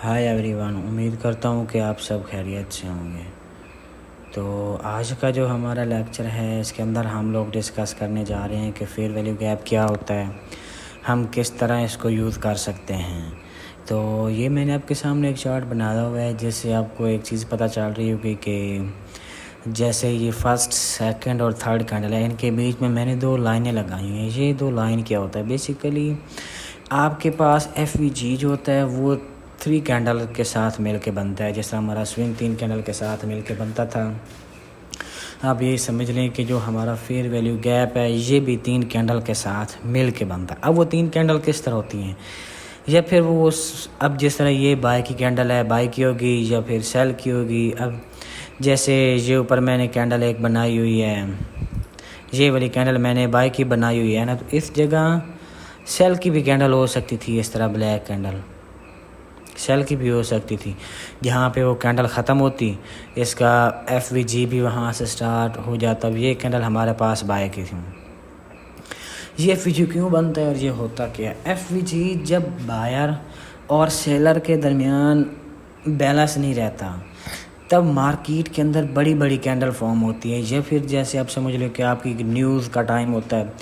Hi everyone, उम्मीद करता हूँ कि आप सब खैरियत से होंगे। तो आज का जो हमारा लेक्चर है इसके अंदर हम लोग डिस्कस करने जा रहे हैं कि फेयर वैल्यू गैप क्या होता है, हम किस तरह इसको यूज़ कर सकते हैं। तो ये मैंने आपके सामने एक चार्ट बनाया हुआ है जिससे आपको एक चीज़ पता चल रही होगी कि जैसे ये फर्स्ट सेकंड और थर्ड कैंडल है, इनके बीच में मैंने दो लाइनें लगाई हैं। ये दो लाइन क्या होता है, बेसिकली आपके पास एफ वी जी जो होता है वो 3 कैंडल के साथ मिल के बनता है। जैसा हमारा स्विंग 3 कैंडल के साथ मिल के बनता था, आप ये समझ लें कि जो हमारा फेयर वैल्यू गैप है ये भी 3 कैंडल के साथ मिल के बनता है। अब वो 3 कैंडल किस तरह होती हैं, या फिर वो अब जिस तरह ये बाय की कैंडल है बाय की होगी या फिर सेल की होगी। अब जैसे ये ऊपर मैंने कैंडल एक बनाई हुई है, ये वाली कैंडल मैंने बाय की बनाई हुई है ना, तो इस जगह सेल की भी कैंडल हो सकती थी। इस तरह ब्लैक कैंडल सेल की भी हो सकती थी, जहाँ पे वो कैंडल ख़त्म होती इसका एफ वी जी भी वहाँ से स्टार्ट हो जाता। अब ये कैंडल हमारे पास बाय की थी। ये एफ वी जी क्यों बनता है और ये होता क्या है? एफ वी जी जब बायर और सेलर के दरमियान बैलेंस नहीं रहता तब मार्केट के अंदर बड़ी बड़ी कैंडल फॉर्म होती है। या फिर जैसे आप समझ लो कि आपकी न्यूज़ का टाइम होता है,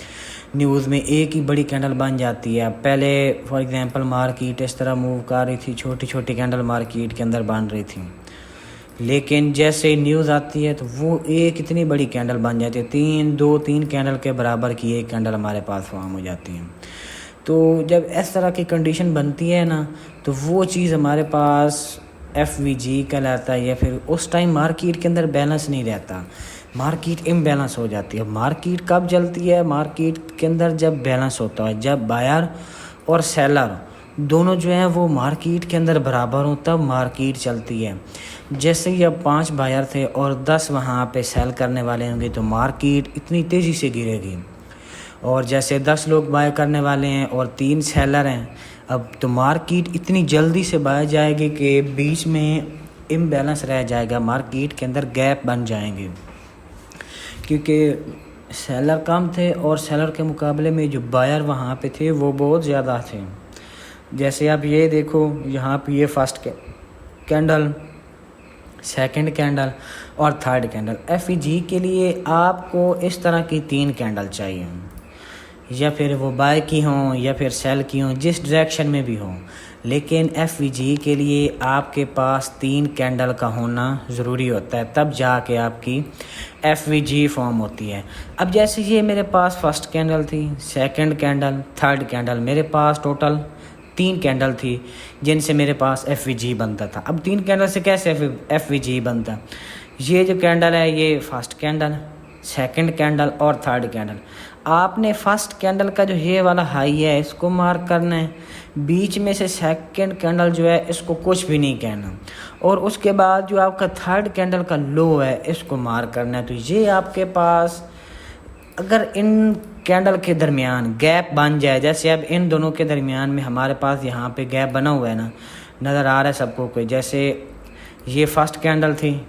न्यूज़ में एक ही बड़ी कैंडल बन जाती है। पहले फॉर एग्जांपल मार्केट इस तरह मूव कर रही थी, छोटी छोटी कैंडल मार्केट के अंदर बन रही थी, लेकिन जैसे न्यूज़ आती है तो वो एक इतनी बड़ी कैंडल बन जाती है, 3 कैंडल के बराबर की एक कैंडल हमारे पास फॉर्म हो जाती है। तो जब इस तरह की कंडीशन बनती है ना, तो वो चीज़ हमारे पास एफ वी जी कहलाता है। या फिर उस टाइम मार्केट के अंदर बैलेंस नहीं रहता, मार्केट इम्बैलेंस हो जाती है। मार्केट कब चलती है? मार्केट के अंदर जब बैलेंस होता है, जब बायर और सेलर दोनों जो हैं वो मार्केट के अंदर बराबर हों तब मार्केट चलती है। जैसे ही अब 5 बायर थे और 10 वहाँ पे सेल करने वाले होंगे तो मार्केट इतनी तेज़ी से गिरेगी। और जैसे 10 लोग बाय करने वाले हैं और 3 सेलर हैं, अब तो मार्केट इतनी जल्दी से बाय जाएगी कि बीच में इम्बैलेंस रह जाएगा, मार्केट के अंदर गैप बन जाएंगे, क्योंकि सेलर कम थे और सेलर के मुकाबले में जो बायर वहाँ पे थे वो बहुत ज़्यादा थे। जैसे आप ये देखो, यहाँ पे ये फर्स्ट कैंडल, सेकंड कैंडल और थर्ड कैंडल। एफ ई जी के लिए आपको इस तरह की 3 कैंडल चाहिए, या फिर वो बाय की हों या फिर सेल की हों, जिस डायरेक्शन में भी हों। लेकिन एफ वी जी के लिए आपके पास 3 कैंडल का होना ज़रूरी होता है, तब जाके आपकी एफ वी जी फॉर्म होती है। अब जैसे ये मेरे पास फर्स्ट कैंडल थी, सेकंड कैंडल, थर्ड कैंडल, मेरे पास टोटल 3 कैंडल थी जिनसे मेरे पास एफ वी जी बनता था। अब 3 कैंडल से कैसे एफ वी जी बनता? ये जो कैंडल है ये फर्स्ट कैंडल, सेकंड कैंडल और थर्ड कैंडल। आपने फर्स्ट कैंडल का जो ये वाला हाई है इसको मार्क करना है, बीच में से सेकंड कैंडल जो है इसको कुछ भी नहीं कहना, और उसके बाद जो आपका थर्ड कैंडल का लो है इसको मार्क करना है। तो ये आपके पास अगर इन कैंडल के दरमियान गैप बन जाए, जैसे अब इन दोनों के दरमियान में हमारे पास यहाँ पे गैप बना हुआ है ना, नज़र आ रहा है सबको कोई, जैसे ये फर्स्ट कैंडल थी,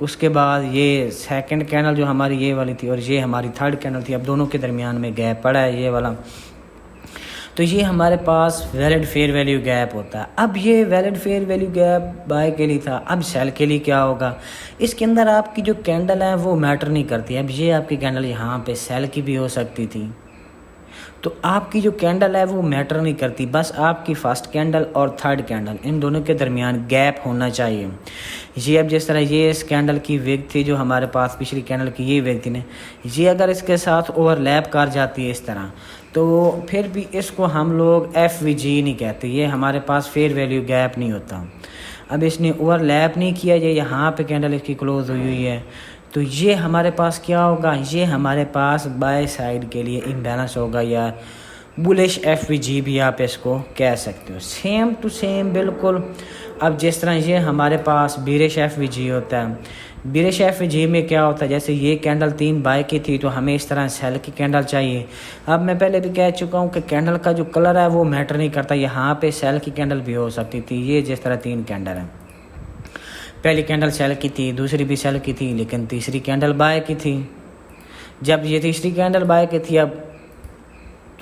उसके बाद ये सेकंड कैंडल जो हमारी ये वाली थी और ये हमारी थर्ड कैंडल थी, अब दोनों के दरमियान में गैप पड़ा है ये वाला, तो ये हमारे पास वैलिड फेयर वैल्यू गैप होता है। अब ये valid fair value gap bye के लिए था, अब सेल के लिए क्या होगा? इसके अंदर आपकी जो कैंडल है वो मैटर नहीं करती। अब ये आपकी कैंडल यहाँ पे सेल की भी हो सकती थी, तो आपकी जो कैंडल है वो मैटर नहीं करती, बस आपकी फर्स्ट कैंडल और थर्ड कैंडल इन दोनों के दरमियान गैप होना चाहिए। ये अब जिस तरह ये इस कैंडल की वेग थी जो हमारे पास पिछली कैंडल की ये वेग थी ना, ये अगर इसके साथ ओवरलैप कर जाती है इस तरह, तो फिर भी इसको हम लोग एफ वी जी नहीं कहते, ये हमारे पास फेयर वैल्यू गैप नहीं होता। अब इसने ओवरलैप नहीं किया, ये यहाँ पे कैंडल इसकी क्लोज हुई हुई है, तो ये हमारे पास क्या होगा? ये हमारे पास बाय साइड के लिए इम्बैलेंस होगा, या बुलिश एफ वी जी भी आप इसको कह सकते हो। सेम टू सेम बिल्कुल। अब जिस तरह ये हमारे पास बीरिश एफ वी जी होता है, बीरिश एफ वी जी में क्या होता है, जैसे ये कैंडल 3 बाय की थी तो हमें इस तरह सेल की कैंडल चाहिए। अब मैं पहले भी कह चुका हूँ कि कैंडल का जो कलर है वो मैटर नहीं करता, यहाँ पे सेल की कैंडल भी हो सकती थी। ये जिस तरह 3 कैंडल है, पहली कैंडल सेल की थी, दूसरी भी सेल की थी, लेकिन तीसरी कैंडल बाय की थी। जब ये तीसरी कैंडल बाय की थी अब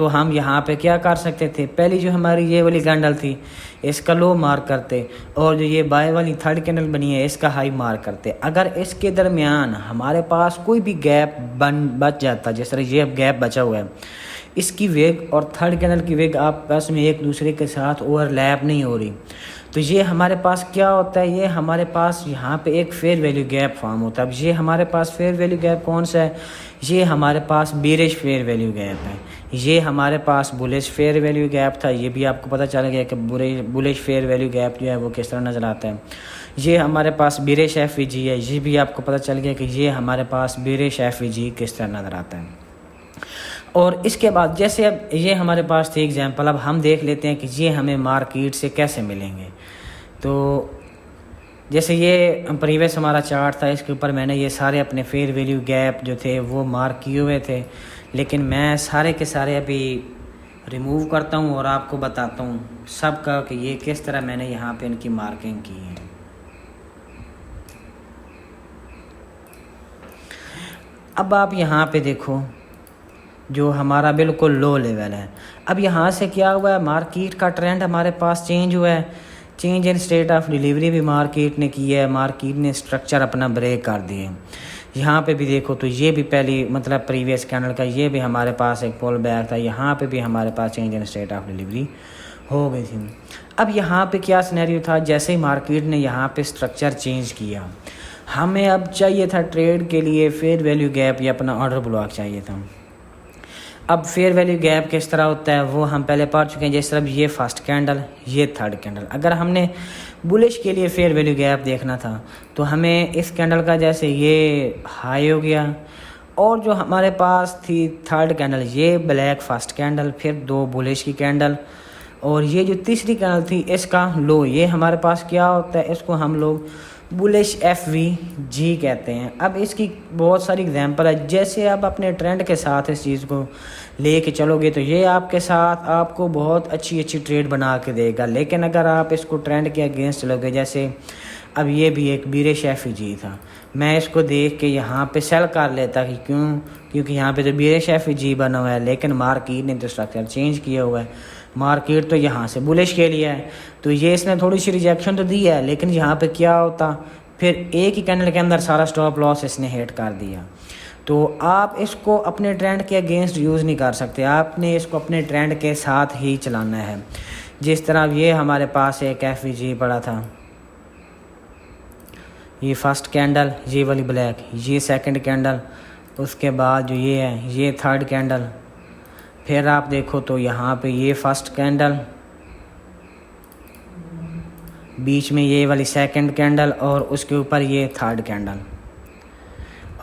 तो हम यहाँ पे क्या कर सकते थे, पहली जो हमारी ये वाली कैंडल थी इसका लो मार्क करते, और जो ये बाय वाली थर्ड कैंडल बनी है इसका हाई मार्क करते। अगर इसके दरमियान हमारे पास कोई भी गैप बच जाता, जिस तरह ये अब गैप बचा हुआ है, इसकी वेग और थर्ड कैंडल की वेग आपस में एक दूसरे के साथ ओवरलैप नहीं हो रही, तो ये हमारे पास क्या होता है, ये हमारे पास यहाँ पे एक फेयर वैल्यू गैप फॉर्म होता है। अब ये हमारे पास फेयर वैल्यू गैप कौन सा है, ये हमारे पास बेरिश फेयर वैल्यू गैप है। ये हमारे पास बुलिश फेयर वैल्यू गैप था, ये भी आपको पता चल गया कि बुलिश फेयर वैल्यू गैप जो है वो किस तरह नज़र आता है। ये हमारे पास बेरिश एफईजी है, ये भी आपको पता चल गया कि ये हमारे पास बेरिश एफईजी किस तरह नज़र आता है। और इसके बाद जैसे अब ये हमारे पास थे एग्जांपल, अब हम देख लेते हैं कि ये हमें मार्केट से कैसे मिलेंगे। तो जैसे ये प्रीवियस हमारा चार्ट था, इसके ऊपर मैंने ये सारे अपने फेयर वैल्यू गैप जो थे वो मार्क किए हुए थे, लेकिन मैं सारे के सारे अभी रिमूव करता हूँ और आपको बताता हूँ सब का कि ये किस तरह मैंने यहाँ पे इनकी मार्किंग की है। अब आप यहाँ पे देखो जो हमारा बिल्कुल लो लेवल है, अब यहाँ से क्या हुआ है, मार्केट का ट्रेंड हमारे पास चेंज हुआ है, change in state of delivery भी मार्केट ने की है, मार्केट ने स्ट्रक्चर अपना ब्रेक कर दिए। यहाँ पे भी देखो तो ये भी पहली मतलब प्रीवियस कैंडल का ये भी हमारे पास एक पुल बैक था, यहाँ पे भी हमारे पास change in state of delivery हो गई थी। अब यहाँ पे क्या सिनेरियो था, जैसे ही मार्केट ने यहाँ पे स्ट्रक्चर चेंज किया, हमें अब चाहिए था ट्रेड के लिए फेयर वैल्यू गैप या अपना ऑर्डर ब्लॉक चाहिए था। अब फेयर वैल्यू गैप किस तरह होता है वो हम पहले पढ़ चुके हैं, जिस तरह ये फर्स्ट कैंडल ये थर्ड कैंडल। अगर हमने बुलिश के लिए फेयर वैल्यू गैप देखना था तो हमें इस कैंडल का जैसे ये हाई हो गया, और जो हमारे पास थी थर्ड कैंडल ये ब्लैक फर्स्ट कैंडल, फिर दो बुलिश की कैंडल, और ये जो तीसरी कैंडल थी इसका लो, ये हमारे पास क्या होता है, इसको हम लोग बुलिश FVG कहते हैं। अब इसकी बहुत सारी एग्जांपल है, जैसे आप अपने ट्रेंड के साथ इस चीज़ को लेके चलोगे तो ये आपके साथ आपको बहुत अच्छी ट्रेड बना के देगा, लेकिन अगर आप इसको ट्रेंड के अगेंस्ट चलोगे, जैसे अब ये भी एक बेरिश FVG था, मैं इसको देख के यहाँ पे सेल कर लेता कि क्योंकि यहाँ पे तो बेरिश FVG बना हुआ है, लेकिन मार्केट ने तो स्ट्रक्चर चेंज किया हुआ है, मार्केट तो यहाँ से बुलिश के लिए है, तो ये इसने थोड़ी सी रिजेक्शन तो दी है, लेकिन यहाँ पे क्या होता, फिर एक ही कैंडल के अंदर सारा स्टॉप लॉस इसने हिट कर दिया। तो आप इसको अपने ट्रेंड के अगेंस्ट यूज़ नहीं कर सकते, आपने इसको अपने ट्रेंड के साथ ही चलाना है। जिस तरह ये हमारे पास एक FVG पड़ा था, ये फर्स्ट कैंडल ये वाली ब्लैक, ये सेकंड कैंडल, उसके बाद जो ये है ये थर्ड कैंडल, फिर आप देखो तो यहाँ पे ये फर्स्ट कैंडल, बीच में ये वाली सेकंड कैंडल, और उसके ऊपर ये थर्ड कैंडल,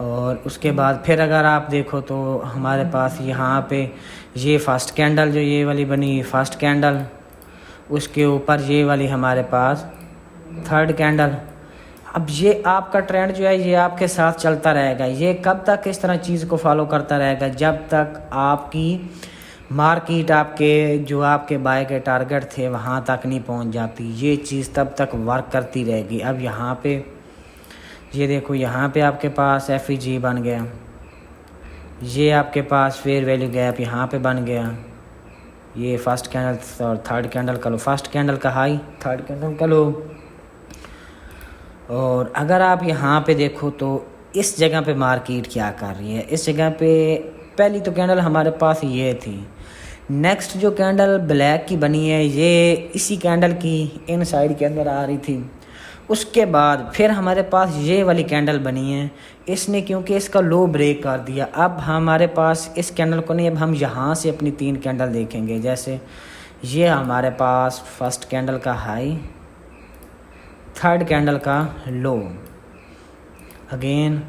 और उसके बाद फिर अगर आप देखो तो हमारे पास यहाँ पे ये फर्स्ट कैंडल जो ये वाली बनी फर्स्ट कैंडल, उसके ऊपर ये वाली हमारे पास थर्ड कैंडल। अब ये आपका ट्रेंड जो है ये आपके साथ चलता रहेगा, ये कब तक इस तरह चीज़ को फॉलो करता रहेगा, जब तक आपकी मार्केट आपके जो आपके बाय के टारगेट थे वहाँ तक नहीं पहुँच जाती, ये चीज़ तब तक वर्क करती रहेगी। अब यहाँ पे ये देखो, यहाँ पे आपके पास FVG बन गया, ये आपके पास फेयर वैल्यू गैप यहाँ पे बन गया, ये फर्स्ट कैंडल और थर्ड कैंडल का लो, फर्स्ट कैंडल का हाई थर्ड कैंडल का लो। और अगर आप यहाँ पे देखो तो इस जगह पे मार्केट क्या कर रही है, इस जगह पे पहली तो कैंडल हमारे पास ये थी, नेक्स्ट जो कैंडल ब्लैक की बनी है ये इसी कैंडल की इन साइड के अंदर आ रही थी, उसके बाद फिर हमारे पास ये वाली कैंडल बनी है, इसने क्योंकि इसका लो ब्रेक कर दिया। अब हमारे पास इस कैंडल को नहीं, अब हम यहाँ से अपनी तीन कैंडल देखेंगे, जैसे ये हमारे पास फर्स्ट कैंडल का हाई, थर्ड कैंडल का लो, अगेन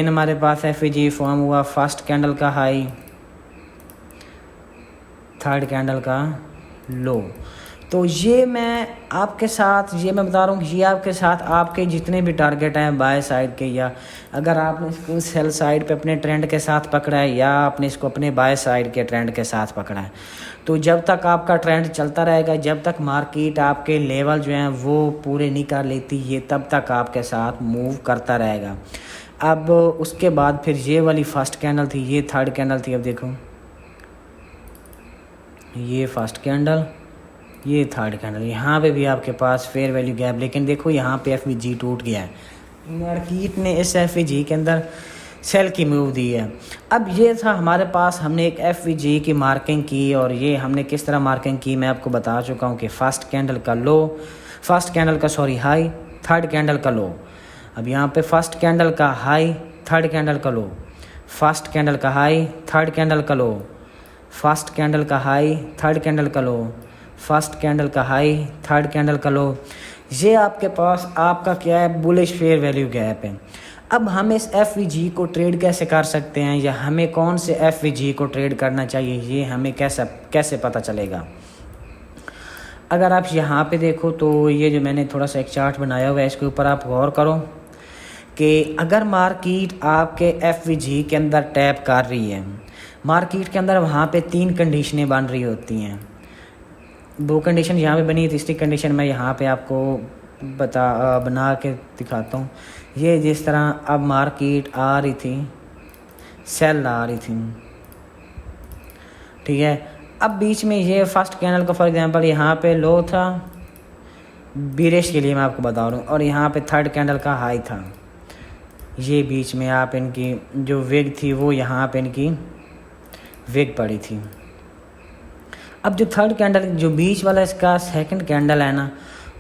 हमारे पास FVG फॉर्म हुआ, फर्स्ट कैंडल का हाई थर्ड कैंडल का लो। तो ये मैं आपके साथ ये मैं बता रहा हूँ कि ये आपके साथ आपके जितने भी टारगेट हैं बाय साइड के, या अगर आपने इसको सेल साइड पे अपने ट्रेंड के साथ पकड़ा है या आपने इसको अपने बाय साइड के ट्रेंड के साथ पकड़ा है, तो जब तक आपका ट्रेंड चलता रहेगा, जब तक मार्केट आपके लेवल जो हैं वो पूरे नहीं कर लेती, ये तब तक आपके साथ मूव करता रहेगा। अब उसके बाद फिर ये वाली फर्स्ट कैंडल थी, ये थर्ड कैंडल थी, अब देखो ये फर्स्ट कैंडल, ये थर्ड कैंडल, यहाँ पे भी आपके पास फेयर वैल्यू गैप, लेकिन देखो यहाँ पे एफवीजी टूट गया है। मार्केट ने इस एफवीजी के अंदर सेल की मूव दी है। अब ये था हमारे पास, हमने एक एफवीजी की मार्किंग की, और ये हमने किस तरह मार्किंग की मैं आपको बता चुका हूँ कि फर्स्ट कैंडल का हाई, थर्ड कैंडल का लो। अब यहाँ पे फर्स्ट कैंडल का हाई, थर्ड कैंडल का लो, फर्स्ट कैंडल का हाई, थर्ड कैंडल का लो, फर्स्ट कैंडल का हाई, थर्ड कैंडल का लो, फर्स्ट कैंडल का हाई, थर्ड कैंडल का लो। ये आपके पास आपका क्या है, बुलिश फेयर वैल्यू गैप है। अब हम इस एफवीजी को ट्रेड कैसे कर सकते हैं, या हमें कौन से एफवीजी को ट्रेड करना चाहिए, ये हमें कैसे पता चलेगा। अगर आप यहाँ पे देखो तो ये जो मैंने थोड़ा सा एक चार्ट बनाया हुआ है, इसके ऊपर आप गौर करो कि अगर मार्केट आपके एफवीजी के अंदर टैप कर रही है, मार्केट के अंदर वहाँ पे 3 कंडीशनें बन रही होती हैं। 2 कंडीशन यहाँ पे बनी है, तीसरी कंडीशन मैं यहाँ पे आपको बना के दिखाता हूँ। ये जिस तरह अब मार्केट आ रही थी, सेल आ रही थी, ठीक है। अब बीच में ये फर्स्ट कैंडल का फॉर एग्जांपल यहाँ पे लो था, बीरिश के लिए मैं आपको बता रहा हूँ, और यहाँ पे थर्ड कैंडल का हाई था। ये बीच में आप इनकी जो विग थी वो यहाँ पे इनकी विग पड़ी थी। अब जो थर्ड कैंडल, जो बीच वाला इसका सेकंड कैंडल है ना,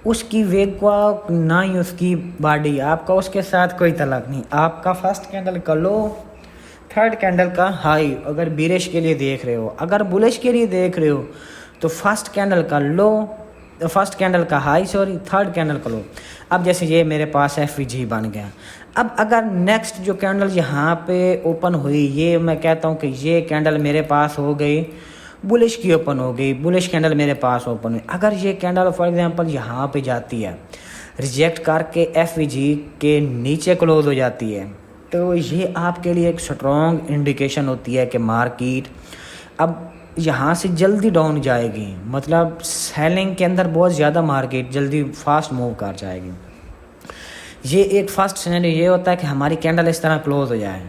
उसकी वेग का ना ही उसकी बॉडी, आपका उसके साथ कोई तलाक नहीं। आपका फर्स्ट कैंडल का लो, थर्ड कैंडल का हाई अगर बीरिश के लिए देख रहे हो, अगर बुलिश के लिए देख रहे हो तो फर्स्ट कैंडल का लो, फर्स्ट कैंडल का हाई थर्ड कैंडल का लो। अब जैसे ये मेरे पास एफवीजी बन गया। अब अगर नेक्स्ट जो कैंडल यहाँ पे ओपन हुई, ये मैं कहता हूँ कि ये कैंडल मेरे पास हो गई बुलिश की ओपन हो गई, बुलिश कैंडल मेरे पास ओपन हुई। अगर ये कैंडल फॉर एग्जांपल यहाँ पे जाती है, रिजेक्ट करके एफवीजी के नीचे क्लोज हो जाती है, तो ये आपके लिए एक स्ट्रॉन्ग इंडिकेशन होती है कि मार्केट अब यहाँ से जल्दी डाउन जाएगी, मतलब सेलिंग के अंदर बहुत ज़्यादा मार्केट जल्दी फास्ट मूव कर जाएगी। ये एक फर्स्ट सिनेरियो ये होता है कि हमारी कैंडल इस तरह क्लोज हो जाए,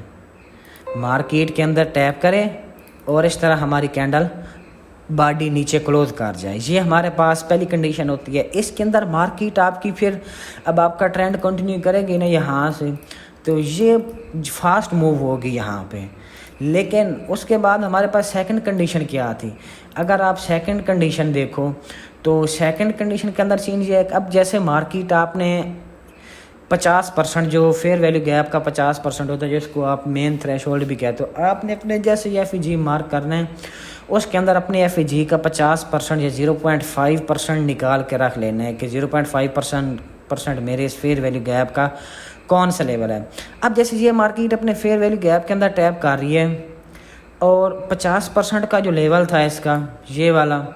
मार्केट के अंदर टैप करे और इस तरह हमारी कैंडल बॉडी नीचे क्लोज कर जाए। ये हमारे पास पहली कंडीशन होती है। इसके अंदर मार्केट आपकी फिर अब आपका ट्रेंड कंटिन्यू करेगी ना यहाँ से, तो ये फास्ट मूव होगी यहाँ पे। लेकिन उसके बाद हमारे पास सेकंड कंडीशन क्या आती, अगर आप सेकंड कंडीशन देखो तो सेकंड कंडीशन के अंदर सीन ये है कि अब जैसे मार्केट आपने 50% जो फेयर वैल्यू गैप का 50% होता है, जिसको आप मेन थ्रेशोल्ड भी कहते हो, आपने अपने जैसे एफईजी मार्क करना है, उसके अंदर अपने एफईजी का 50% या 0.5% निकाल के रख लेना है कि 0.5% मेरे इस फेयर वैल्यू गैप का कौन सा लेवल है। अब जैसे ये मार्केट अपने फेयर वैल्यू गैप के अंदर टैप कर रही है और 50% का जो लेवल था इसका, ये वाला,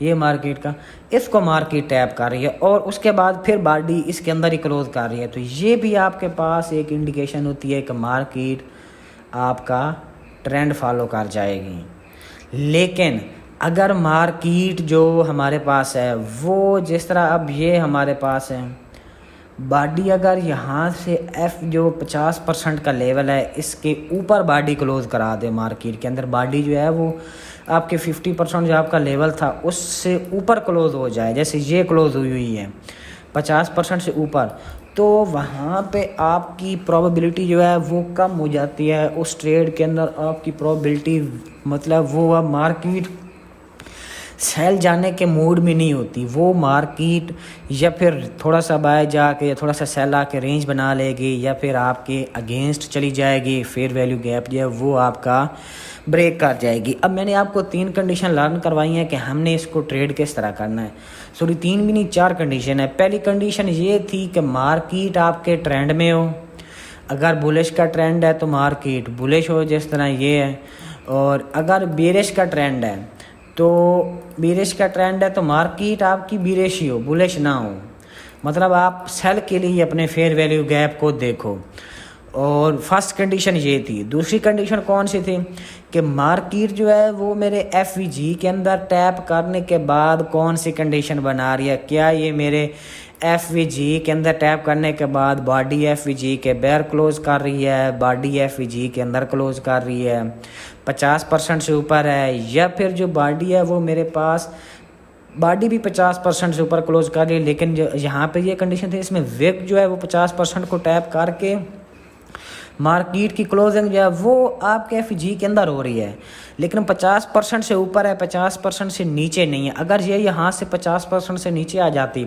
ये मार्केट का, इसको मार्केट टैप कर रही है और उसके बाद फिर बॉडी इसके अंदर ही क्लोज कर रही है, तो ये भी आपके पास एक इंडिकेशन होती है कि मार्केट आपका ट्रेंड फॉलो कर जाएगी। लेकिन अगर मार्केट जो हमारे पास है वो जिस तरह अब ये हमारे पास है, बॉडी अगर यहाँ से एफ जो 50% का लेवल है इसके ऊपर बॉडी क्लोज करा दे, मार्केट के अंदर बॉडी जो है वो आपके 50% जो आपका लेवल था उससे ऊपर क्लोज हो जाए, जैसे ये क्लोज हुई है 50% से ऊपर, तो वहाँ पे आपकी प्रोबेबिलिटी जो है वो कम हो जाती है। उस ट्रेड के अंदर आपकी प्रोबेबिलिटी, मतलब वो अब मार्केट सेल जाने के मूड में नहीं होती, वो मार्केट या फिर थोड़ा सा बाय जाके या थोड़ा सा सेल आके रेंज बना लेगी या फिर आपके अगेंस्ट चली जाएगी, फेयर वैल्यू गैप जो है वो आपका ब्रेक कर जाएगी। अब मैंने आपको 3 कंडीशन लर्न करवाई हैं कि हमने इसको ट्रेड किस तरह करना है। सॉरी 3 भी नहीं, 4 कंडीशन है। पहली कंडीशन ये थी कि मार्केट आपके ट्रेंड में हो, अगर बुलिश का ट्रेंड है तो मार्केट बुलिश हो जिस तरह ये है, और अगर बेरिश का ट्रेंड है तो बेरिश का ट्रेंड है तो मार्केट आपकी बेरिश ही हो, बुलिश ना हो, मतलब आप सेल के लिए अपने फेयर वैल्यू गैप को देखो। और फर्स्ट कंडीशन ये थी। दूसरी कंडीशन कौन सी थी कि मार्केट जो है वो मेरे एफवीजी के अंदर टैप करने के बाद कौन सी कंडीशन बना रही है, क्या ये मेरे FVG के अंदर टैप करने के बाद बॉडी FVG के बाहर क्लोज कर रही है, बॉडी FVG के अंदर क्लोज कर रही है, 50% से ऊपर है, या फिर जो बॉडी है वो मेरे पास बॉडी भी 50% से ऊपर क्लोज कर रही है, लेकिन जो यहाँ पे ये कंडीशन थी इसमें विग जो है वो 50% को टैप करके मार्केट की क्लोजिंग जो है वो आपके FVG के अंदर हो रही है, लेकिन 50% से ऊपर है, 50% से नीचे नहीं है। अगर ये यहाँ से 50% से नीचे आ जाती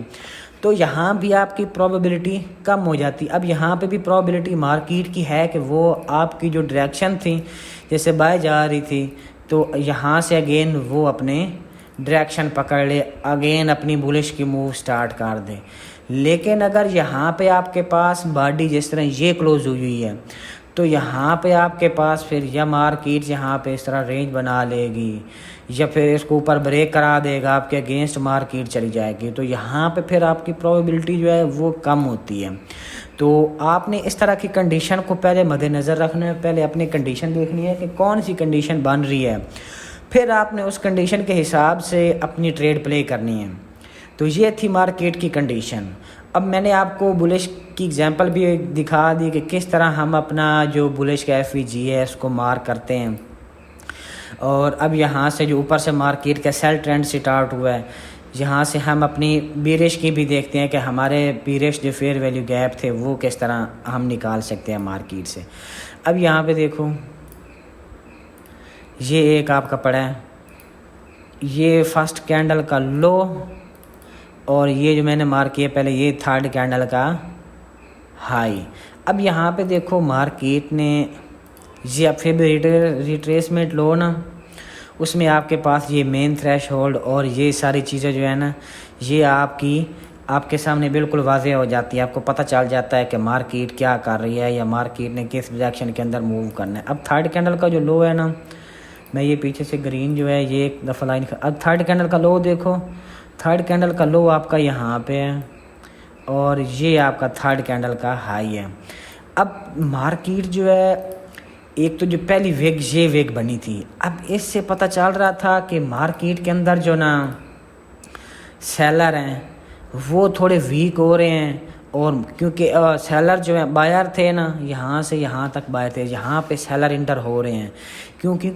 तो यहाँ भी आपकी प्रोबेबिलिटी कम हो जाती। अब यहाँ पे भी प्रोबेबिलिटी मार्केट की है कि वो आपकी जो डायरेक्शन थी जैसे बाय जा रही थी तो यहाँ से अगेन वो अपने डायरेक्शन पकड़ ले, अगेन अपनी बुलिश की मूव स्टार्ट कर दे। लेकिन अगर यहाँ पे आपके पास बॉडी जिस तरह ये क्लोज हुई है तो यहाँ पे आपके पास फिर या मार्केट यहाँ पे इस तरह रेंज बना लेगी या फिर इसको ऊपर ब्रेक करा देगा, आपके अगेंस्ट मार्केट चली जाएगी, तो यहाँ पे फिर आपकी प्रोबेबिलिटी जो है वो कम होती है। तो आपने इस तरह की कंडीशन को पहले मद्देनज़र रखना है, पहले अपनी कंडीशन देखनी है कि कौन सी कंडीशन बन रही है, फिर आपने उस कंडीशन के हिसाब से अपनी ट्रेड प्ले करनी है। तो ये थी मार्केट की कंडीशन। अब मैंने आपको बुलिश की एग्जांपल भी दिखा दी कि किस तरह हम अपना जो बुलिश का FVG है उसको मार्क करते हैं। और अब यहाँ से जो ऊपर से मार्केट का सेल ट्रेंड स्टार्ट हुआ है, यहाँ से हम अपनी बीरिश की भी देखते हैं कि हमारे बीरिश जो फेयर वैल्यू गैप थे वो किस तरह हम निकाल सकते हैं मार्केट से। अब यहाँ पे देखो ये एक आपका पड़ा है, ये फर्स्ट कैंडल का लो और ये जो मैंने मार्क किया पहले ये थर्ड कैंडल का हाई। अब यहाँ पे देखो मार्केट ने ये फिर रिट्रेसमेंट लो ना, उसमें आपके पास ये मेन थ्रेशहोल्ड और ये सारी चीज़ें जो है ना ये आपके सामने बिल्कुल वाज़ेह हो जाती है। आपको पता चल जाता है कि मार्केट क्या कर रही है या मार्केट ने किस डायरेक्शन के अंदर मूव करना है। अब थर्ड कैंडल का जो लो है ना, मैं ये पीछे से ग्रीन जो है ये एक दफ़ा लाइन, अब थर्ड कैंडल का लो देखो, थर्ड कैंडल का लो आपका यहाँ पे है और ये आपका थर्ड कैंडल का हाई है। अब मार्केट जो है एक तो जो पहली वेग ये वेग बनी थी, अब इससे पता चल रहा था कि मार्केट के अंदर जो ना सेलर हैं वो थोड़े वीक हो रहे हैं, और क्योंकि सेलर जो है बायर थे ना यहाँ से यहाँ तक बायर थे, यहाँ पे सेलर इंटर हो रहे हैं क्योंकि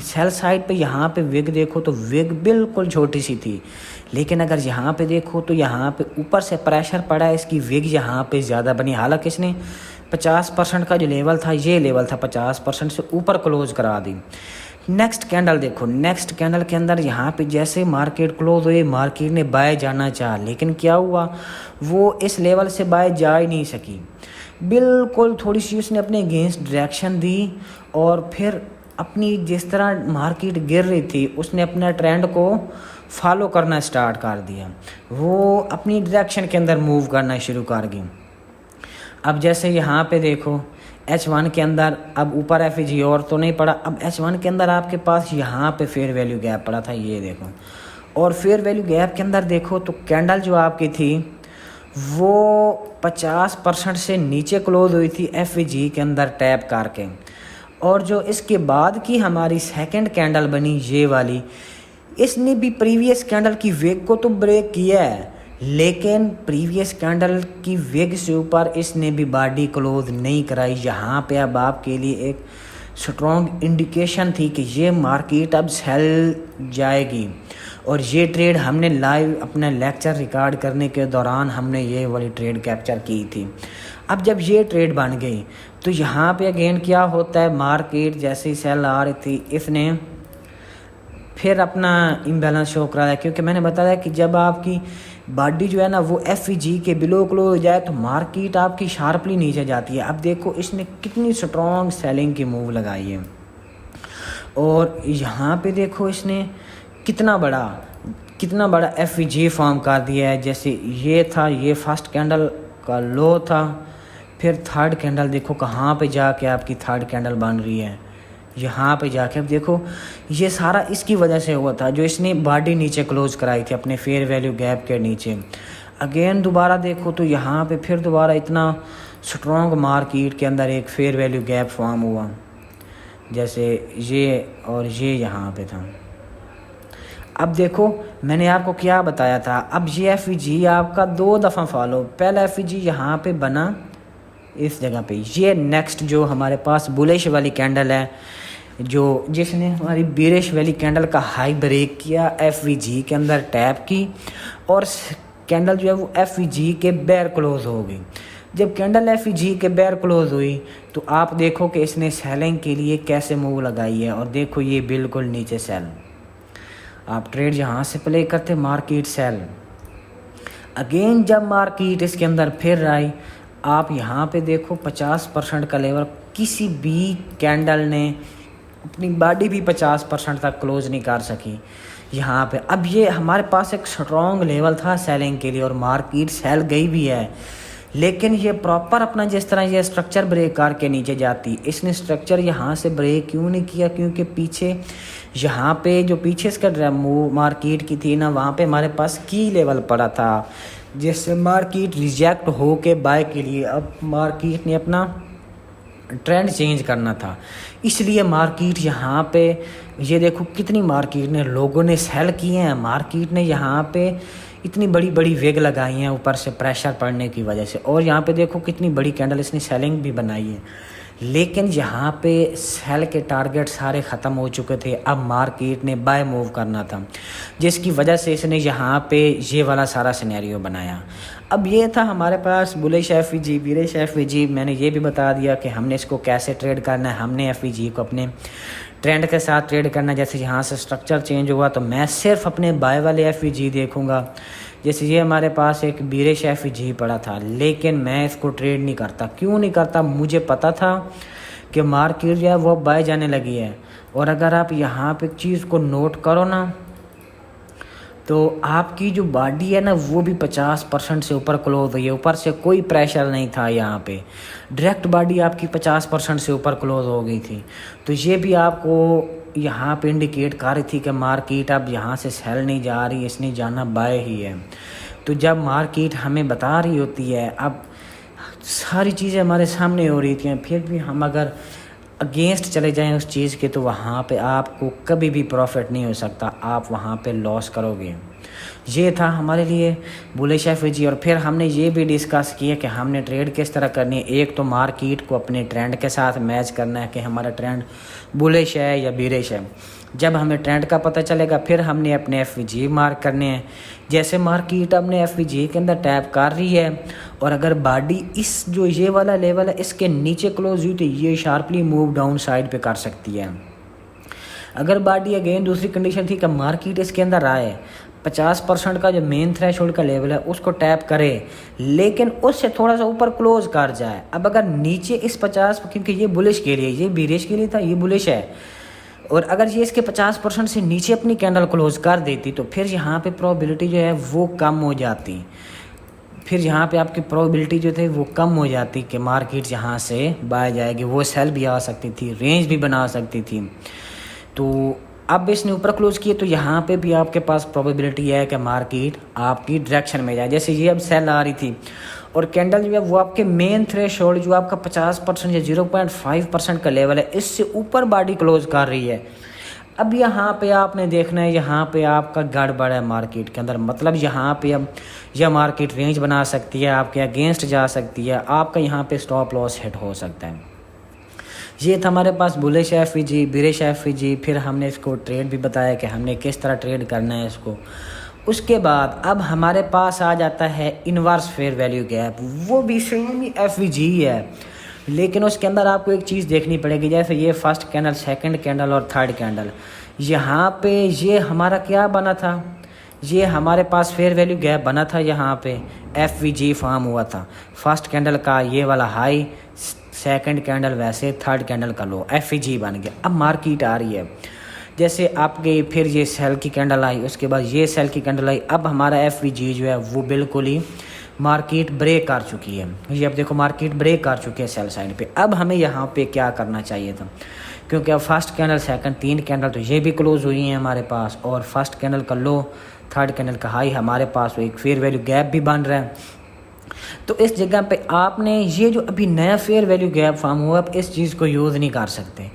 सेल साइड पे यहाँ पे विग देखो तो विग बिल्कुल छोटी सी थी, लेकिन अगर यहाँ पे देखो तो यहाँ पे ऊपर से प्रेशर पड़ा है, इसकी विग यहाँ पे ज़्यादा बनी। हालांकि इसने 50% का जो लेवल था ये लेवल था 50% से ऊपर क्लोज करा दी। नेक्स्ट कैंडल देखो, नेक्स्ट कैंडल के अंदर यहाँ पे जैसे मार्केट क्लोज हुई मार्केट ने बाय जाना चाहा, लेकिन क्या हुआ वो इस लेवल से बाय जा ही नहीं सकी, बिल्कुल थोड़ी सी उसने अपने अगेंस्ट डायरेक्शन दी और फिर अपनी जिस तरह मार्केट गिर रही थी उसने अपना ट्रेंड को फॉलो करना स्टार्ट कर दिया, वो अपनी डायरेक्शन के अंदर मूव करना शुरू कर गई। अब जैसे यहाँ पे देखो H1 के अंदर अब ऊपर FVG और तो नहीं पड़ा, अब H1 के अंदर आपके पास यहाँ पे फेयर वैल्यू गैप पड़ा था, ये देखो, और फेयर वैल्यू गैप के अंदर देखो तो कैंडल जो आपकी थी वो 50% से नीचे क्लोज हुई थी FVG के अंदर टैप करके, और जो इसके बाद की हमारी सेकंड कैंडल बनी ये वाली, इसने भी प्रीवियस कैंडल की वेग को तो ब्रेक किया है, लेकिन प्रीवियस कैंडल की वेग से ऊपर इसने भी बॉडी क्लोज नहीं कराई। यहाँ पे अब आपके लिए एक स्ट्रॉन्ग इंडिकेशन थी कि ये मार्केट अब सेल जाएगी, और ये ट्रेड हमने लाइव अपना लेक्चर रिकॉर्ड करने के दौरान हमने ये वाली ट्रेड कैप्चर की थी। अब जब ये ट्रेड बन गई तो यहाँ पे अगेन क्या होता है, मार्केट जैसे ही सेल आ रही थी इसने फिर अपना इम्बैलेंस शो कराया, क्योंकि मैंने बताया कि जब आपकी बॉडी जो है ना वो FVG के बिलो क्लोज हो जाए तो मार्केट आपकी शार्पली नीचे जाती है। अब देखो इसने कितनी स्ट्रॉन्ग सेलिंग की मूव लगाई है, और यहाँ पे देखो इसने कितना बड़ा FVG फॉर्म कर दिया है। जैसे ये था, ये फर्स्ट कैंडल का लो था, फिर थर्ड कैंडल देखो कहाँ पे जाके आपकी थर्ड कैंडल बन रही है, यहाँ पे जाके। अब देखो ये सारा इसकी वजह से हुआ था जो इसने बॉडी नीचे क्लोज कराई थी अपने फेयर वैल्यू गैप के नीचे। अगेन दोबारा देखो तो यहाँ पे फिर दोबारा इतना स्ट्रॉन्ग मार्केट के अंदर एक फेयर वैल्यू गैप फॉर्म हुआ, जैसे ये और ये यहाँ पे था। अब देखो मैंने आपको क्या बताया था, अब ये FVG आपका 2 दफ़ा फॉलो, पहला FVG यहाँ पे बना इस जगह पे, ये नेक्स्ट जो हमारे पास बुलिश वाली कैंडल है जो जिसने हमारी बीरिश वाली कैंडल का हाई ब्रेक किया, FVG के अंदर टैप की और कैंडल जो है वो FVG के बेयर क्लोज हो गई। जब कैंडल FVG के बेयर क्लोज हुई तो आप देखो कि इसने सेलिंग के लिए कैसे मूव लगाई है, और देखो ये बिल्कुल नीचे सेल। आप ट्रेड यहाँ से प्ले करते, मार्केट सेल अगेन, जब मार्केट इसके अंदर फिर आई, आप यहाँ पे देखो 50% का लेवल, किसी भी कैंडल ने अपनी बॉडी भी 50% तक क्लोज नहीं कर सकी यहाँ पे। अब ये हमारे पास एक स्ट्रॉन्ग लेवल था सेलिंग के लिए और मार्केट सेल गई भी है, लेकिन ये प्रॉपर अपना जिस तरह ये स्ट्रक्चर ब्रेक करके नीचे जाती, इसने स्ट्रक्चर यहाँ से ब्रेक क्यों नहीं किया, क्योंकि पीछे यहाँ पे जो पीछे इसका मूव मार्केट की थी ना, वहाँ पे हमारे पास की लेवल पड़ा था जिससे मार्केट रिजेक्ट हो के बाय के लिए अब मार्केट ने अपना ट्रेंड चेंज करना था, इसलिए मार्केट यहाँ पे ये देखो कितनी मार्केट ने लोगों ने सेल किए हैं, मार्केट ने यहाँ पे इतनी बड़ी बड़ी वेग लगाई हैं ऊपर से प्रेशर पड़ने की वजह से, और यहाँ पे देखो कितनी बड़ी कैंडल इसने सेलिंग भी बनाई है, लेकिन यहाँ पे सेल के टारगेट सारे ख़त्म हो चुके थे। अब मार्केट ने बाय मूव करना था, जिसकी वजह से इसने यहाँ पे ये वाला सारा सिनेरियो बनाया। अब ये था हमारे पास बुलिश FVG, बीरिश FVG। मैंने ये भी बता दिया कि हमने इसको कैसे ट्रेड करना है, हमने FVG को अपने ट्रेंड के साथ ट्रेड करना। जैसे यहाँ से स्ट्रक्चर चेंज हुआ तो मैं सिर्फ अपने बाय वाले FVG देखूँगा। जैसे ये हमारे पास एक बीरिश FVG पड़ा था, लेकिन मैं इसको ट्रेड नहीं करता। क्यों नहीं करता, मुझे पता था कि मार्केट जो है वो बाय जाने लगी है, और अगर आप यहाँ पे चीज़ को नोट करो ना तो आपकी जो बॉडी है ना वो भी 50% से ऊपर क्लोज हुई है, ऊपर से कोई प्रेशर नहीं था, यहाँ पे डायरेक्ट बॉडी आपकी 50% से ऊपर क्लोज हो गई थी। तो ये भी आपको यहाँ पे इंडिकेट कर रही थी कि मार्केट अब यहाँ से सेल नहीं जा रही, इसने जाना बाय ही है। तो जब मार्केट हमें बता रही होती है, अब सारी चीज़ें हमारे सामने हो रही थी, फिर भी हम अगर अगेंस्ट चले जाएं उस चीज़ के तो वहाँ पे आपको कभी भी प्रॉफिट नहीं हो सकता, आप वहाँ पे लॉस करोगे। ये था हमारे लिए बुलिश FVG। और फिर हमने ये भी डिस्कस किया कि हमने ट्रेड किस तरह करनी है। एक तो मार्केट को अपने ट्रेंड के साथ मैच करना है कि हमारा ट्रेंड बुलिश है या बीरिश है। जब हमें ट्रेंड का पता चलेगा फिर हमने अपने FVG मार्क करने हैं। जैसे मार्केट अपने FVG के अंदर टैप कर रही है और अगर बॉडी इस जो ये वाला लेवल है इसके नीचे क्लोज हुई तो ये शार्पली मूव डाउन साइड पे कर सकती है। अगर बॉडी अगेन दूसरी कंडीशन थी कि मार्केट इसके अंदर आए, 50% का जो मेन थ्रेशोल्ड का लेवल है उसको टैप करे, लेकिन उससे थोड़ा सा ऊपर क्लोज कर जाए। अब अगर नीचे इस 50, क्योंकि ये बुलिश के लिए, ये बीरिश के लिए था, ये बुलिश है, और अगर ये इसके 50% से नीचे अपनी कैंडल क्लोज कर देती तो फिर यहाँ पे प्रोबेबिलिटी जो है वो कम हो जाती। फिर यहाँ पे आपकी प्रोबेबिलिटी जो थे वो कम हो जाती कि मार्केट यहाँ से बाय जाएगी, वो सेल भी आ सकती थी, रेंज भी बना सकती थी। तो अब इसने ऊपर क्लोज किए तो यहाँ पे भी आपके पास प्रोबेबिलिटी है कि मार्केट आपकी डायरेक्शन में जाए। जैसे ये अब सेल आ रही थी और कैंडल जो है वो आपके मेन थ्रेशोल्ड जो आपका 50% या 0.5% का लेवल है इससे ऊपर बॉडी क्लोज कर रही है। अब यहाँ पे आपने देखना है, यहाँ पे आपका गड़बड़ है मार्केट के अंदर, मतलब यहाँ पे अब यह मार्केट रेंज बना सकती है, आपके अगेंस्ट जा सकती है, आपका यहाँ पे स्टॉप लॉस हिट हो सकता है। ये था हमारे पास बुलिश FVG, बीरिश FVG। फिर हमने इसको ट्रेड भी बताया कि हमने किस तरह ट्रेड करना है इसको। उसके बाद अब हमारे पास आ जाता है इन्वर्स फेयर वैल्यू गैप, वो भी सेम ही FVG है, लेकिन उसके अंदर आपको एक चीज़ देखनी पड़ेगी। जैसे ये फर्स्ट कैंडल, सेकंड कैंडल और थर्ड कैंडल, यहाँ पे ये हमारा क्या बना था, ये हमारे पास फेयर वैल्यू गैप बना था, यहाँ पे FVG फॉर्म हुआ था। फर्स्ट कैंडल का ये वाला हाई, सेकंड कैंडल वैसे, थर्ड कैंडल का लो, FVG बन गया। अब मार्केट आ रही है, जैसे आपके फिर ये सेल की कैंडल आई, उसके बाद ये सेल की कैंडल आई। अब हमारा FVG जो है वो बिल्कुल ही मार्केट ब्रेक कर चुकी है। ये अब देखो मार्केट ब्रेक कर चुकी है सेल साइड पे। अब हमें यहाँ पे क्या करना चाहिए था, क्योंकि अब फर्स्ट कैंडल, सेकंड, तीन कैंडल तो ये भी क्लोज हुई हैं हमारे पास, और फर्स्ट कैंडल का लो, थर्ड कैंडल का हाई हमारे पास, एक फेयर वैल्यू गैप भी बन रहा है। तो इस जगह पे आपने ये जो अभी नया फेयर वैल्यू गैप फॉर्म हुआ, आप इस चीज़ को यूज़ नहीं कर सकते।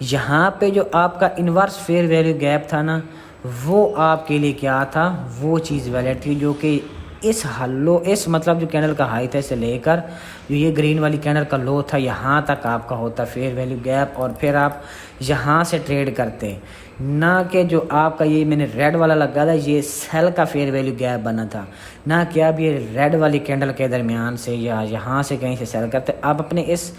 यहाँ पे जो आपका इन्वर्स फेयर वैल्यू गैप था ना, वो आपके लिए क्या था, वो चीज़ वैलिड थी, जो कि इस मतलब जो कैंडल का हाई था, इसे लेकर जो ये ग्रीन वाली कैंडल का लो था, यहाँ तक आपका होता फेयर वैल्यू गैप, और फिर आप यहाँ से ट्रेड करते, ना कि जो आपका ये मैंने रेड वाला लगा था, ये सेल का फेयर वैल्यू गैप बना था, ना कि आप ये रेड वाली कैंडल के दरमियान से या यहाँ से कहीं से सेल करते, आप अपने इस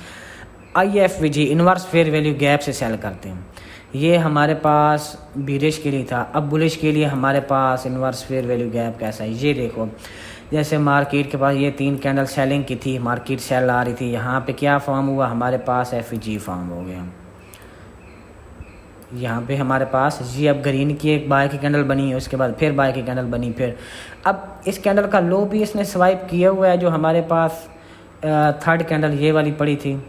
IFVG inverse fair value gap से सेल करते हैं। ये हमारे पास बीरिश के लिए था। अब बुलिश के लिए हमारे पास इन्वर्स फेयर वैल्यू गैप कैसा है, ये देखो। जैसे मार्केट के पास ये 3 कैंडल सेलिंग की थी, मार्केट सेल आ रही थी, यहाँ पे क्या फॉर्म हुआ, हमारे पास FVG फॉर्म हो गया। यहाँ पे हमारे पास ये अब ग्रीन की एक बाय की कैंडल बनी, उसके बाद फिर बाय की कैंडल बनी, फिर अब इस कैंडल का लो भी इसने स्वाइप किया हुआ है, जो हमारे पास थर्ड कैंडल ये वाली पड़ी थी,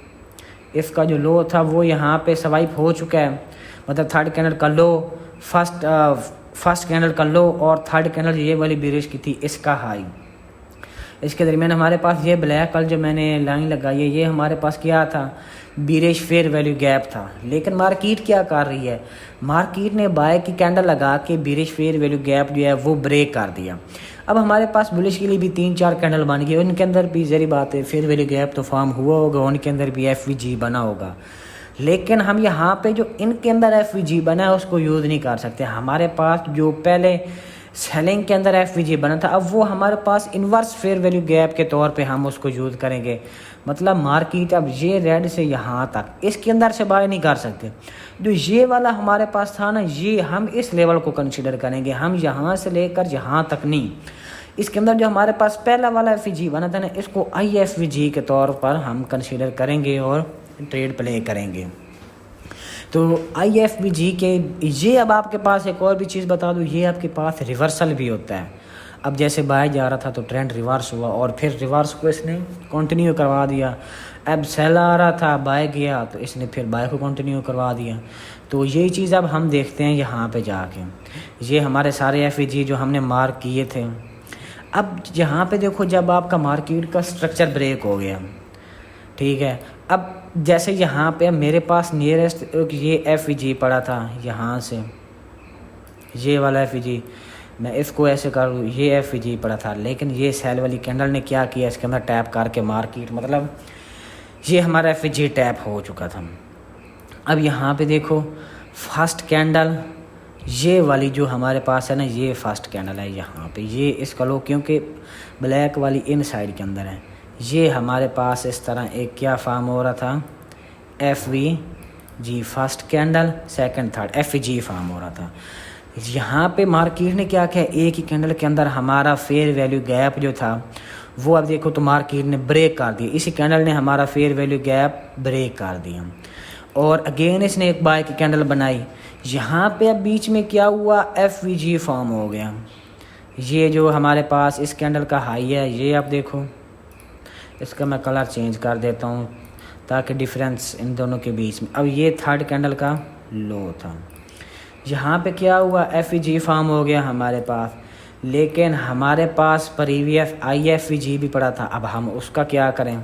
इसका जो लो था वो यहाँ पे स्वाइप हो चुका है। मतलब थर्ड कैंडल का लो, फर्स्ट कैंडल का लो और थर्ड कैंडल ये वाली बीरिश की थी, इसका हाई। इसके दरमियान हमारे पास ये ब्लैक कलर जो मैंने लाइन लगाई है, ये हमारे पास क्या था, बीरिश फेयर वैल्यू गैप था। लेकिन मार्केट क्या कर रही है, मार्केट ने बाय की कैंडल लगा के बीरिश फेयर वैल्यू गैप जो है वो ब्रेक कर दिया। अब हमारे पास बुलिश के लिए भी 3-4 कैंडल बन गई, उनके अंदर भी जरी बात है फेयर वैल्यू गैप तो फॉर्म हुआ होगा, उनके अंदर भी FVG बना होगा। लेकिन हम यहाँ पे जो इनके अंदर FVG बना है उसको यूज़ नहीं कर सकते। हमारे पास जो पहले सेलिंग के अंदर FVG बना था, अब वो हमारे पास इन्वर्स फेयर वैल्यू गैप के तौर पे हम उसको यूज़ करेंगे। मतलब मार्केट अब ये रेड से यहाँ तक इसके अंदर से बाय नहीं कर सकते। जो ये वाला हमारे पास था ना, ये हम इस लेवल को कंसिडर करेंगे, हम यहाँ से लेकर यहाँ तक नहीं। इसके अंदर जो हमारे पास पहला वाला FVG बना था ना, इसको IFVG के तौर पर हम कंसिडर करेंगे और ट्रेड प्ले करेंगे। तो IFVG के ये, अब आपके पास एक और भी चीज़ बता दूँ, ये आपके पास रिवर्सल भी होता है। अब जैसे बाय जा रहा था तो ट्रेंड रिवर्स हुआ और फिर रिवर्स को इसने कंटिन्यू करवा दिया। अब सेल आ रहा था, बाय गया तो इसने फिर बाय को कंटिन्यू करवा दिया। तो यही चीज़ अब हम देखते हैं यहाँ पे जाके, ये हमारे सारे FVG जो हमने मार्क किए थे। अब यहाँ पे देखो, जब आपका मार्केट का स्ट्रक्चर ब्रेक हो गया, ठीक है, अब जैसे यहाँ पे मेरे पास नियरेस्ट ये FVG पड़ा था, यहाँ से ये वाला FVG, मैं इसको ऐसे करूँ, ये FVG पड़ा था, लेकिन ये सेल वाली कैंडल ने क्या किया, इसके अंदर टैप करके मार्केट, मतलब ये हमारा FVG टैप हो चुका था। अब यहाँ पे देखो फर्स्ट कैंडल ये वाली जो हमारे पास है ना, ये फर्स्ट कैंडल है यहाँ पे, ये इसका लो क्योंकि ब्लैक वाली इन साइड के अंदर है, ये हमारे पास इस तरह एक क्या फॉर्म हो रहा था, FVG first candle, second third FVG form हो रहा था। यहाँ पे मार्केट ने क्या किया, एक ही कैंडल के अंदर हमारा फेयर वैल्यू गैप जो था वो, अब देखो तो मार्केट ने ब्रेक कर दिया, इसी कैंडल ने हमारा फेयर वैल्यू गैप ब्रेक कर दिया और अगेन इसने एक बाय की कैंडल बनाई। यहाँ पे अब बीच में क्या हुआ, FVG फॉर्म हो गया। ये जो हमारे पास इस कैंडल का हाई है, ये आप देखो, इसका मैं कलर चेंज कर देता हूँ ताकि डिफरेंस इन दोनों के बीच में। अब ये थर्ड कैंडल का लो था, यहाँ पे क्या हुआ, FVG फॉर्म हो गया हमारे पास, लेकिन हमारे पास प्रीवियस IFVG भी पड़ा था। अब हम उसका क्या करें,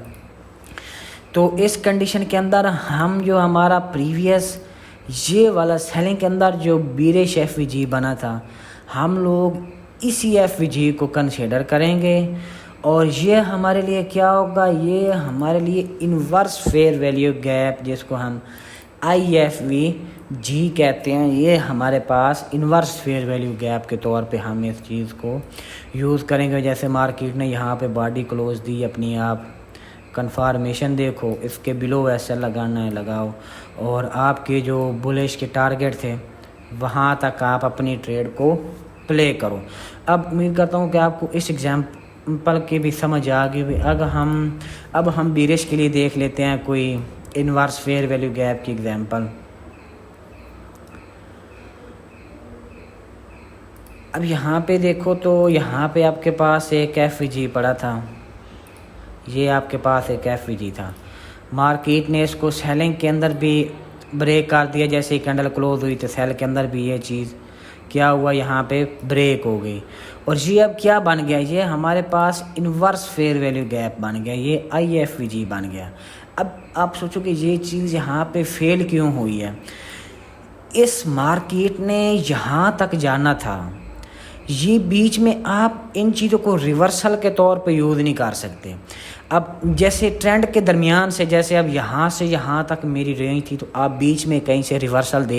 तो इस कंडीशन के अंदर हम जो हमारा प्रीवियस ये वाला सेलिंग के अंदर जो बीरिश FVG बना था, हम लोग इसी FVG को कंसीडर करेंगे और ये हमारे लिए क्या होगा, ये हमारे लिए इन्वर्स फेयर वैल्यू गैप, जिसको हम IFVG कहते हैं, ये हमारे पास इन्वर्स फेयर वैल्यू गैप के तौर पे हम इस चीज़ को यूज़ करेंगे। जैसे मार्केट ने यहाँ पे बॉडी क्लोज दी अपनी, आप कन्फर्मेशन देखो, इसके बिलो ऐसे लगाना है लगाओ, और आपके जो बुलिश के टारगेट थे वहाँ तक आप अपनी ट्रेड को प्ले करो। अब उम्मीद करता हूँ कि आपको इस एग्जाम्पल की भी समझ आ गई। अब हम बीरिश के लिए देख लेते हैं कोई इन्वर्स फेयर वैल्यू गैप की एग्जाम्पल। अब यहाँ पे देखो तो यहाँ पे आपके पास एक FVG पड़ा था, ये आपके पास एक FVG था, मार्केट ने इसको सेलिंग के अंदर भी ब्रेक कर दिया। जैसे ही कैंडल क्लोज हुई तो सेल के अंदर भी ये चीज़ क्या हुआ, यहाँ पे ब्रेक हो गई और ये अब क्या बन गया, ये हमारे पास इन्वर्स फेयर वैल्यू गैप बन गया, ये IFVG बन गया। अब आप सोचो कि ये चीज़ यहाँ पे फेल क्यों हुई है। इस मार्केट ने यहाँ तक जाना था, ये बीच में आप इन चीज़ों को रिवर्सल के तौर पे यूज़ नहीं कर सकते। अब जैसे ट्रेंड के दरमियान से, जैसे अब यहाँ से यहाँ तक मेरी रेंज थी, तो आप बीच में कहीं से रिवर्सल देख